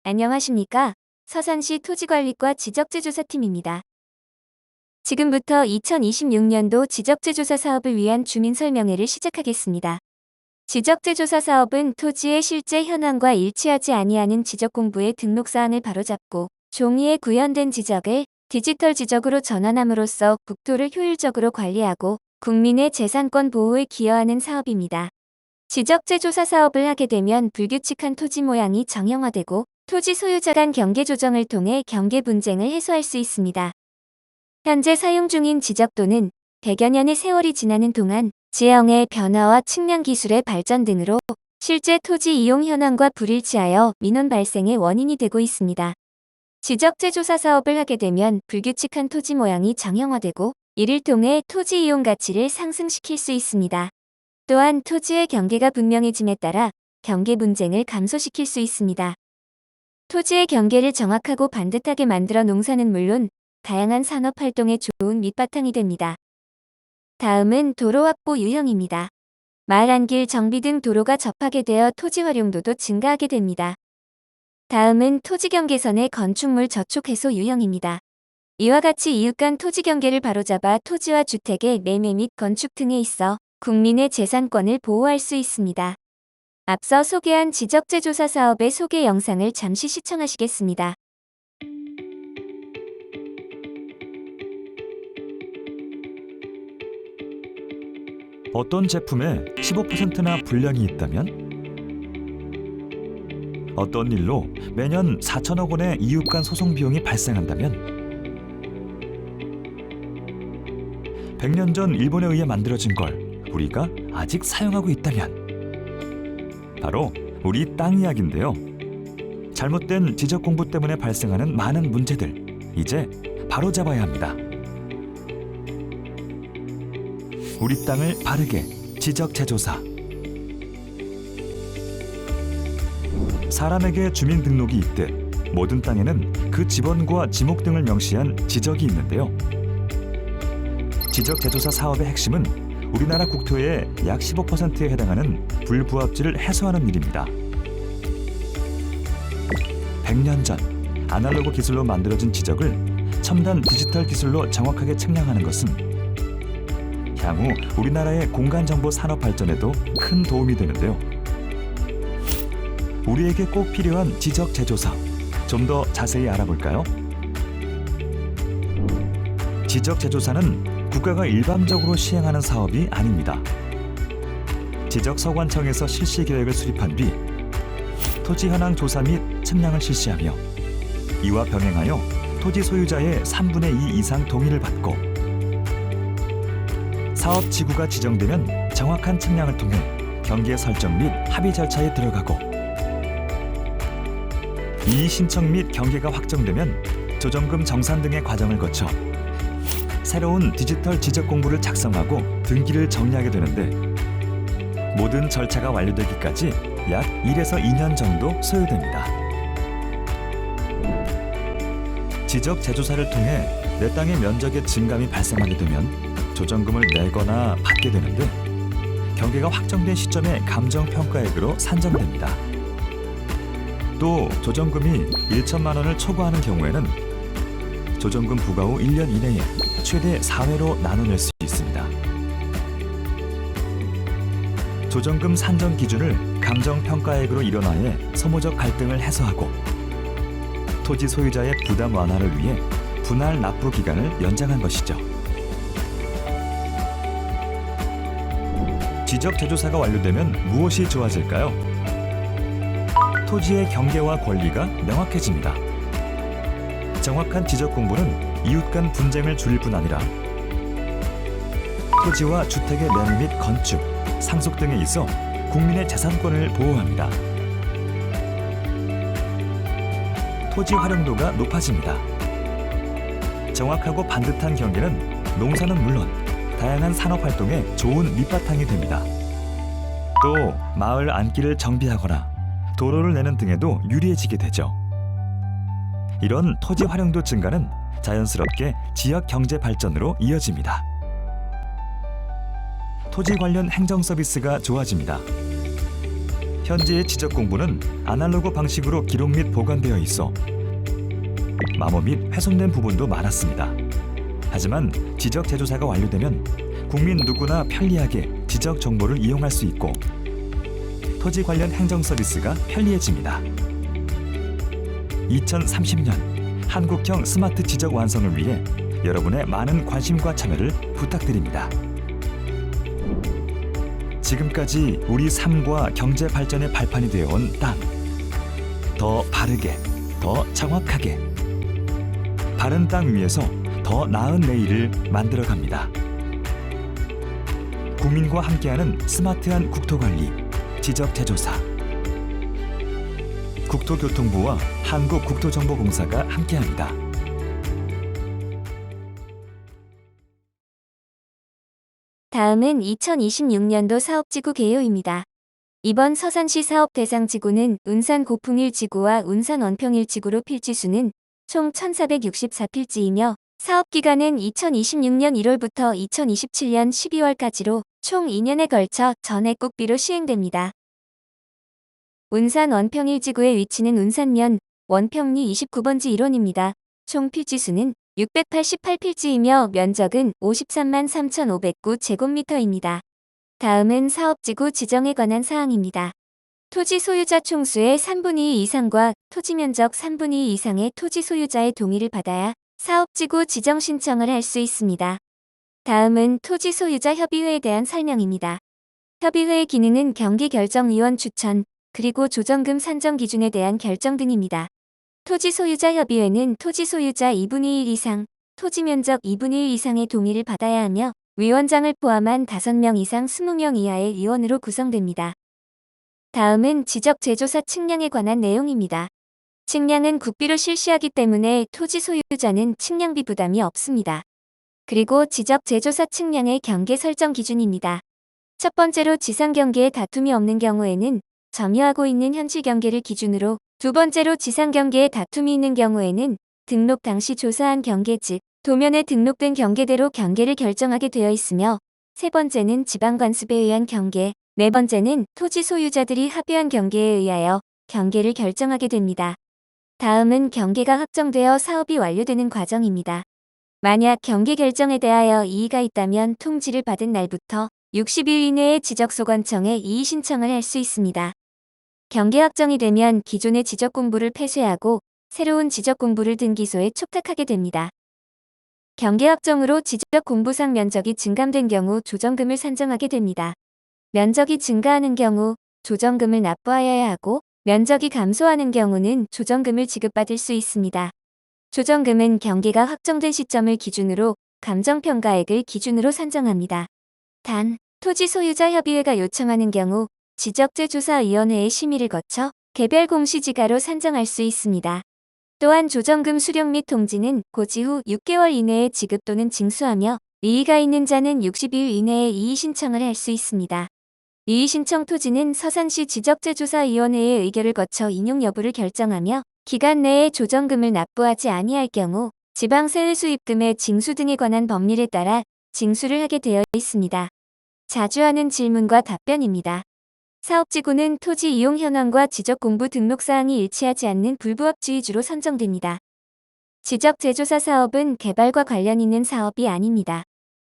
안녕하십니까? 서산시 토지관리과 지적재조사팀입니다. 지금부터 2026년도 지적재조사 사업을 위한 주민설명회를 시작하겠습니다. 지적재조사 사업은 토지의 실제 현황과 일치하지 아니하는 지적공부의 등록사항을 바로잡고 종이에 구현된 지적을 디지털 지적으로 전환함으로써 국토를 효율적으로 관리하고 국민의 재산권 보호에 기여하는 사업입니다. 지적재조사 사업을 하게 되면 불규칙한 토지 모양이 정형화되고 토지 소유자 간 경계 조정을 통해 경계 분쟁을 해소할 수 있습니다. 현재 사용 중인 지적도는 100여 년의 세월이 지나는 동안 지형의 변화와 측량 기술의 발전 등으로 실제 토지 이용 현황과 불일치하여 민원 발생의 원인이 되고 있습니다. 지적재조사 사업을 하게 되면 불규칙한 토지 모양이 정형화되고 이를 통해 토지 이용 가치를 상승시킬 수 있습니다. 또한 토지의 경계가 분명해짐에 따라 경계 분쟁을 감소시킬 수 있습니다. 토지의 경계를 정확하고 반듯하게 만들어 농사는 물론 다양한 산업 활동에 좋은 밑바탕이 됩니다. 다음은 도로 확보 유형입니다. 마을 안길 정비 등 도로가 접하게 되어 토지 활용도도 증가하게 됩니다. 다음은 토지 경계선의 건축물 저촉 해소 유형입니다. 이와 같이 이웃 간 토지 경계를 바로잡아 토지와 주택의 매매 및 건축 등에 있어 국민의 재산권을 보호할 수 있습니다. 앞서 소개한 지적재조사 사업의 소개 영상을 잠시 시청하시겠습니다. 어떤 제품에 15%나 불량이 있다면? 어떤 일로 매년 4천억 원의 이웃 간 소송 비용이 발생한다면? 100년 전 일본에 의해 만들어진 걸 우리가 아직 사용하고 있다면? 바로 우리 땅 이야기인데요. 잘못된 지적 공부 때문에 발생하는 많은 문제들, 이제 바로잡아야 합니다. 우리 땅을 바르게 지적재조사. 사람에게 주민등록이 있듯 모든 땅에는 그 지번과 지목 등을 명시한 지적이 있는데요. 지적재조사 사업의 핵심은 우리나라 국토의 약 15%에 해당하는 불부합지를 해소하는 일입니다. 100년 전 아날로그 기술로 만들어진 지적을 첨단 디지털 기술로 정확하게 측량하는 것은 향후 우리나라의 공간정보 산업 발전에도 큰 도움이 되는데요. 우리에게 꼭 필요한 지적재조사, 좀 더 자세히 알아볼까요? 지적재조사는 국가가 일반적으로 시행하는 사업이 아닙니다. 지적서관청에서 실시 계획을 수립한 뒤 토지 현황 조사 및 측량을 실시하며 이와 병행하여 토지 소유자의 3분의 2 이상 동의를 받고 사업 지구가 지정되면 정확한 측량을 통해 경계 설정 및 합의 절차에 들어가고 이의 신청 및 경계가 확정되면 조정금 정산 등의 과정을 거쳐 새로운 디지털 지적 공부를 작성하고 등기를 정리하게 되는데 모든 절차가 완료되기까지 약 1에서 2년 정도 소요됩니다. 지적 재조사를 통해 내 땅의 면적의 증감이 발생하게 되면 조정금을 내거나 받게 되는데 경계가 확정된 시점에 감정평가액으로 산정됩니다. 또 조정금이 1천만 원을 초과하는 경우에는 조정금 부과 후 1년 이내에 최대 4회로 나눠낼 수 있습니다. 조정금 산정 기준을 감정평가액으로 일원화해 소모적 갈등을 해소하고 토지 소유자의 부담 완화를 위해 분할 납부 기간을 연장한 것이죠. 지적재조사가 완료되면 무엇이 좋아질까요? 토지의 경계와 권리가 명확해집니다. 정확한 지적 공부는 이웃 간 분쟁을 줄일 뿐 아니라 토지와 주택의 매매 및 건축, 상속 등에 있어 국민의 재산권을 보호합니다. 토지 활용도가 높아집니다. 정확하고 반듯한 경계는 농사는 물론 다양한 산업 활동에 좋은 밑바탕이 됩니다. 또 마을 안길을 정비하거나 도로를 내는 등에도 유리해지게 되죠. 이런 토지 활용도 증가는 자연스럽게 지역 경제 발전으로 이어집니다. 토지 관련 행정 서비스가 좋아집니다. 현재의 지적 공부는 아날로그 방식으로 기록 및 보관되어 있어 마모 및 훼손된 부분도 많았습니다. 하지만 지적 제조사가 완료되면 국민 누구나 편리하게 지적 정보를 이용할 수 있고 토지 관련 행정 서비스가 편리해집니다. 2030년 한국형 스마트 지적 완성을 위해 여러분의 많은 관심과 참여를 부탁드립니다. 지금까지 우리 삶과 경제 발전의 발판이 되어온 땅. 더 바르게, 더 정확하게. 바른 땅 위에서 더 나은 내일을 만들어 갑니다. 국민과 함께하는 스마트한 국토관리, 지적제조사. 국토교통부와 한국국토정보공사가 함께합니다. 다음은 2026년도 사업지구 개요입니다. 이번 서산시 사업 대상 지구는 운산 고풍 1지구와 운산 원평 1지구로 필지수는 총 1464필지이며 사업기간은 2026년 1월부터 2027년 12월까지로 총 2년에 걸쳐 전액 국비로 시행됩니다. 운산 원평 1지구의 위치는 운산면 원평리 29번지 1원입니다. 총 필지수는 688필지이며 면적은 53만 3,509제곱미터입니다. 다음은 사업지구 지정에 관한 사항입니다. 토지 소유자 총수의 3분의 2 이상과 토지 면적 3분의 2 이상의 토지 소유자의 동의를 받아야 사업지구 지정 신청을 할 수 있습니다. 다음은 토지 소유자 협의회에 대한 설명입니다. 협의회의 기능은 경기결정위원 추천, 그리고 조정금 산정 기준에 대한 결정 등입니다. 토지 소유자 협의회는 토지 소유자 2분의 1 이상, 토지 면적 2분의 1 이상의 동의를 받아야 하며 위원장을 포함한 5명 이상 20명 이하의 위원으로 구성됩니다. 다음은 지적 제조사 측량에 관한 내용입니다. 측량은 국비로 실시하기 때문에 토지 소유자는 측량비 부담이 없습니다. 그리고 지적 제조사 측량의 경계 설정 기준입니다. 첫 번째로 지상 경계에 다툼이 없는 경우에는 점유하고 있는 현지 경계를 기준으로, 두 번째로 지상 경계에 다툼이 있는 경우에는 등록 당시 조사한 경계 즉 도면에 등록된 경계대로 경계를 결정하게 되어 있으며, 세 번째는 지방관습에 의한 경계, 네 번째는 토지 소유자들이 합의한 경계에 의하여 경계를 결정하게 됩니다. 다음은 경계가 확정되어 사업이 완료되는 과정입니다. 만약 경계 결정에 대하여 이의가 있다면 통지를 받은 날부터 60일 이내에 지적소관청에 이의 신청을 할 수 있습니다. 경계 확정이 되면 기존의 지적공부를 폐쇄하고 새로운 지적공부를 등기소에 촉탁하게 됩니다. 경계 확정으로 지적공부상 면적이 증감된 경우 조정금을 산정하게 됩니다. 면적이 증가하는 경우 조정금을 납부하여야 하고, 면적이 감소하는 경우는 조정금을 지급받을 수 있습니다. 조정금은 경계가 확정된 시점을 기준으로 감정평가액을 기준으로 산정합니다. 단, 토지 소유자 협의회가 요청하는 경우 지적재조사위원회의 심의를 거쳐 개별 공시지가로 산정할 수 있습니다. 또한 조정금 수령 및 통지는 고지 후 6개월 이내에 지급 또는 징수하며 이의가 있는 자는 60일 이내에 이의 신청을 할 수 있습니다. 이의 신청 토지는 서산시 지적재조사위원회의 의결을 거쳐 인용 여부를 결정하며 기간 내에 조정금을 납부하지 아니할 경우 지방세율 수입금의 징수 등에 관한 법률에 따라 징수를 하게 되어 있습니다. 자주 하는 질문과 답변입니다. 사업지구는 토지 이용 현황과 지적공부 등록사항이 일치하지 않는 불부합지위주로 선정됩니다. 지적재조사 사업은 개발과 관련 있는 사업이 아닙니다.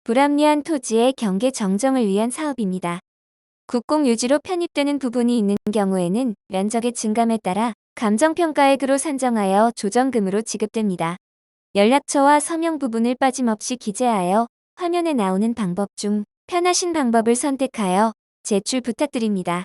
불합리한 토지의 경계 정정을 위한 사업입니다. 국공유지로 편입되는 부분이 있는 경우에는 면적의 증감에 따라 감정평가액으로 산정하여 조정금으로 지급됩니다. 연락처와 서명 부분을 빠짐없이 기재하여 화면에 나오는 방법 중 편하신 방법을 선택하여 제출 부탁드립니다.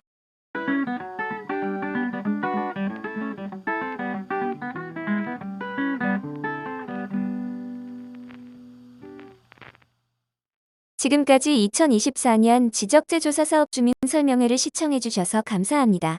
지금까지 2024년 지적재조사 사업 주민 설명회를 시청해주셔서 감사합니다.